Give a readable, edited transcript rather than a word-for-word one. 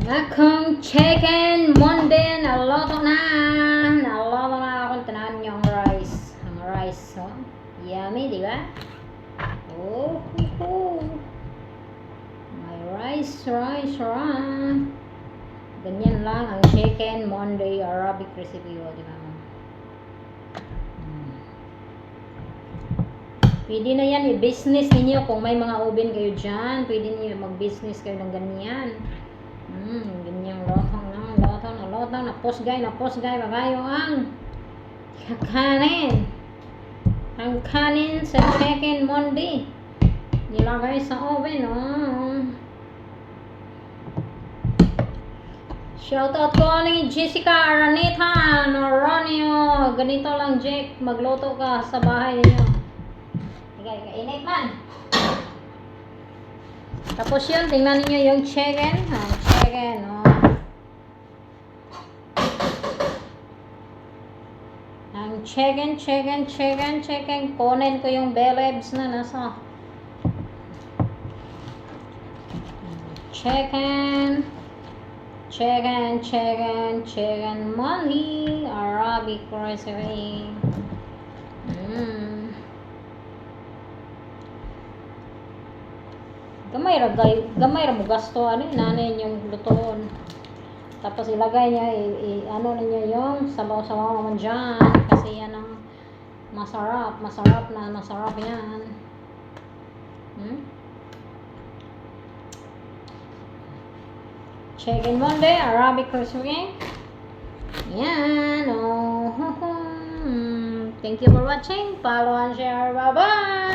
Akong chicken Monday, naloto na akong tanahan niyo ang rice, oh. Yummy, di ba? Oh, may rice. Ganyan lang ang chicken Monday Arabic recipe, oh, di ba? Pwede na yan i-business ninyo kung may mga oven kayo dyan. Pwede niyo mag-business kayo ng ganyan. Ganyang lotong, napusgay, magayo ang kanin sa chicken Monday. Nilagay sa oven, oh. Shoutout ko ni Jessica Aranita Noronio. Ganito lang, Jake, magluto ka sa bahay niyo. Kainit man. Tapos yun, tingnan niyo yung chicken. Oh. Ang chicken. Kunin ko yung bellebs na nasa. Chicken Monday Arabic recipe. Gamay ra mo gasto nanay yung lutoon. Tapos ilagay niya ano niya yung sabaw-sabaw naman dyan kasi yan ang masarap yan. Chicken Monday Arabic recipe. Yan, oh. Thank you for watching. Follow and share. Bye-bye.